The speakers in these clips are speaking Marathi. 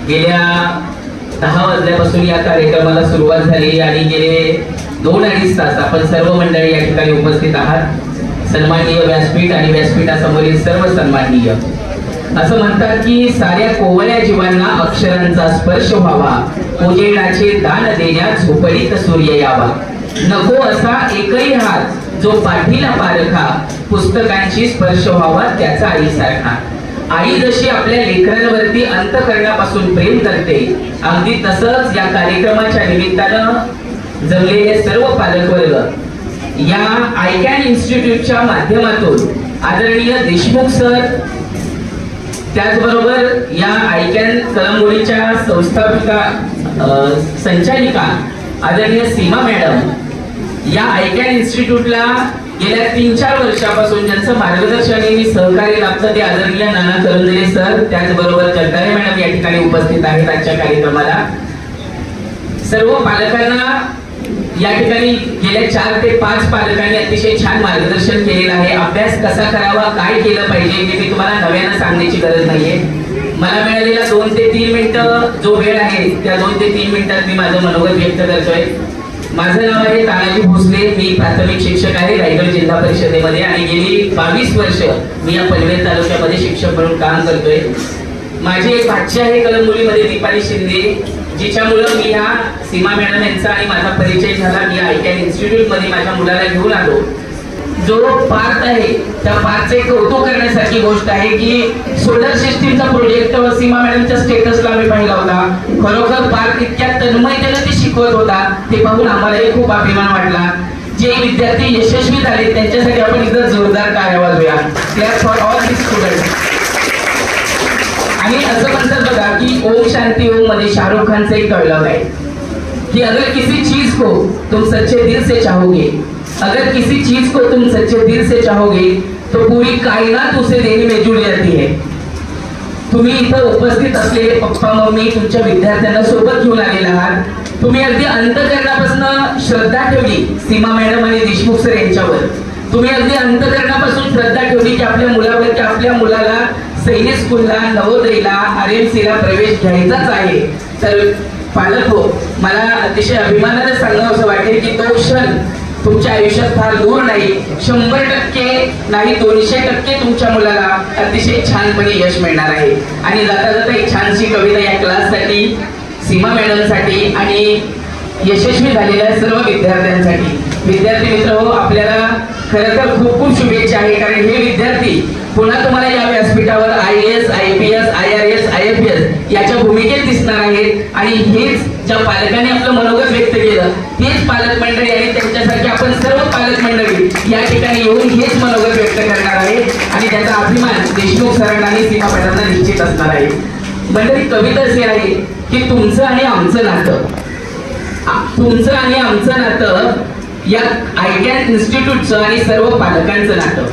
गेल्या 10 वाजल्यापासून या कार्यक्रमाला सुरुवात झाली आणि गेले 2-2.5 तास आपण सर्व मंडळी या ठिकाणी उपस्थित आहात। सन्माननीय व्यासपीठ आणि व्यासपीठासमोरील सर्व सन्माननीय, असं म्हणतात की साऱ्या कोवळ्या जीवांना अक्षरांचा स्पर्श व्हावा, उजेडाचे दान देण्यात झोपडीत सूर्य यावा, नको असा एकही हात जो पाठीला पारखा, पुस्तकांची स्पर्श व्हावा त्याचा आईसारखा। आई जशी आपल्या लेकरांवरती अंतःकरणापासून प्रेम करते, अगदी तसंच या कार्यक्रमाच्या निमित्तानं जमलेले सर्व पालकवर्ग या आयकॅन इन्स्टिट्यूटच्या माध्यमातून आदरणीय देशमुख सर, त्याचबरोबर या आयकॅन कळंबोलीच्या संस्थापिका संचालिका आदरणीय सीमा मॅडम, या आयकॅन इन्स्टिट्यूटला गेल्या 3-4 वर्षापासून ज्यांचं मार्गदर्शन आणि सहकार्य लाभतं ते आदरणीय नाना करंदले सर, त्याचबरोबर जगदाळे मॅडम या ठिकाणी उपस्थित आहेत आजच्या कार्यक्रमाला। सर्व पालकांना या ठिकाणी गेल्या 4 ते 5 पालकांनी अतिशय छान मार्गदर्शन केलेलं आहे। अभ्यास कसा करावा, काय केलं पाहिजे हे मी तुम्हाला नव्यानं सांगण्याची गरज नाहीये। मला मिळालेला 2 ते 3 मिनिटं जो वेळ आहे त्या 2 ते 3 मिनिटात मी माझं मनोगत व्यक्त करतोय। माझं नाव आहे तानाजी भोसले, मी प्राथमिक शिक्षक आहे रायगड जिल्हा परिषदेमध्ये आणि गेली 22 वर्ष मी या पनवेल तालुक्यामध्ये शिक्षक म्हणून काम करतोय। माझी एक भाची आहे कळंबोलीमध्ये, दीपाली शिंदे, जिच्यामुळं मी ह्या सीमा मॅडम यांचा आणि माझा परिचय झाला। मी आयकॅन इन्स्टिट्यूट मध्ये माझ्या मुलाला घेऊन आलो। जो पार्थ आहे त्या पार्थचे कौतुक करण्यासारखी गोष्ट आहे की सोलर सिस्टीमचा प्रोजेक्ट सीमा मॅडमच्या स्टेटसला मी पाहिला होता। खरोखर पार्थ इतक्या तन्मयतेने ते शिकवत होता, ते पाहून आम्हालाही खूप अभिमान वाटला। जे विद्यार्थी यशस्वी झाले त्यांच्यासाठी आपण इथं जोरदार टाळ्या वाजवूया। Clap for all the students. आणि असं म्हणतात बघा की ओम शांती ओम मध्ये शाहरुख खानचं एक डायलॉग आहे कि अगर किसी चीज को तुम सच्चे दिल से चाहोगे, अगर किसी चीज को तुम सच्चे दिल से चाहोगे तो पूरी कायनात उसे देने में जुड़ जाती है। तुम्ही इथं उपस्थित असलेले पप्पा मम्मी तुमच्या विद्यार्थ्यांना सोबत घेऊन आलेला आहात। तुम्ही अगदी अंतःकरणापासून श्रद्धा ठेवली सीमा मॅडम आणि देशमुख सर यांच्यावर। तुम्ही अगदी अंतःकरणापासून श्रद्धा ठेवली की आपल्या मुलावर की आपल्या मुलाला सैनिक स्कूलला, नवोदयला, आरएमसीला प्रवेश घ्यायचाच आहे। तर पालक हो, मला अतिशय अभिमानाने सांगावं असं वाटेल की तो क्षण तुमच्या आयुष्यात फार दूर नाही, 100% नाही 200% तुमच्या मुलाला अतिशय छानपणे यश मिळणार आहे। आणि जाता जाता एक छानशी कविता या क्लाससाठी, सीमा मॅडमसाठी आणि यशस्वी झालेल्या सर्व विद्यार्थ्यांसाठी। विद्यार्थी मित्र हो, आपल्याला खरं तर खूप खूप शुभेच्छा आहे, कारण हे विद्यार्थी पुन्हा तुम्हाला या व्यासपीठावर IAS, IPS, IRS, IFS याच्या भूमिकेत दिसणार आहेत। आणि हेच ज्या पालकांनी आपलं मनोगत व्यक्त केलं तेच पालक मंडळी आणि त्यांच्यासारखे आपण सर्व पालक मंडळी या ठिकाणी येऊन हेच मनोगत व्यक्त करणार आहे आणि त्याचा अभिमान देशमुख सरांना आणि सीमा मॅडमना निश्चित असणार आहे। मंडळी, कविता अशी आहे की तुमचं आणि आमचं नातं, तुमचं आणि आमचं नातं या आयकॅन इन्स्टिट्यूटचं आणि सर्व पालकांचं नातं,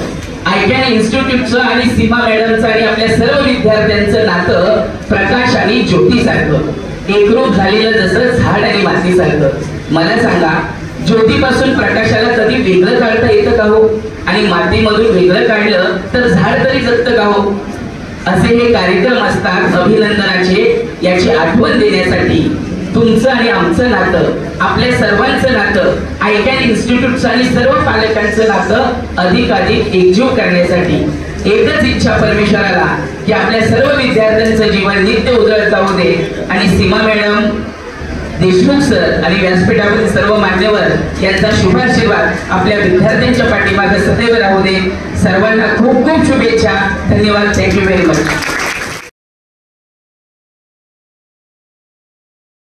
आयकॅन इन्स्टिट्यूटचं आणि सीमा मॅडमचं आणि आपल्या सर्व विद्यार्थ्यांचं नातं प्रकाश आणि ज्योतीसारखं, एकरूप झालेलं जसं झाड आणि मातीसारखं। मला सांगा, ज्योतीपासून प्रकाशाला कधी वेगळं काढता येतं का हो? आणि मातीमधून वेगळं काढलं तर झाड तरी जगतं का हो? असे हे कार्यक्रम असतात अभिनंदनाचे, याची आठवण देण्यासाठी। तुमचं आणि आमचं नातं, आपल्या सर्वांचं नातं, आयकॅन इन्स्टिट्यूटचं आणि सर्व पालकांचं नातं अधिकाधिक एकजीव करण्यासाठी। एकच इच्छा परमेश्वराला की आपल्या सर्व विद्यार्थ्यांचं जीवन नित्य उजळत जाऊ दे आणि सीमा मॅडम, देशमुख सर आणि व्यासपीठावरील सर्व मान्यवर यांचा शुभाशीर्वाद आपल्या विद्यार्थ्यांच्या पाठीमागे सदैव राहू दे। सर्वांना खूप खूप शुभेच्छा। धन्यवाद। Thank you very much.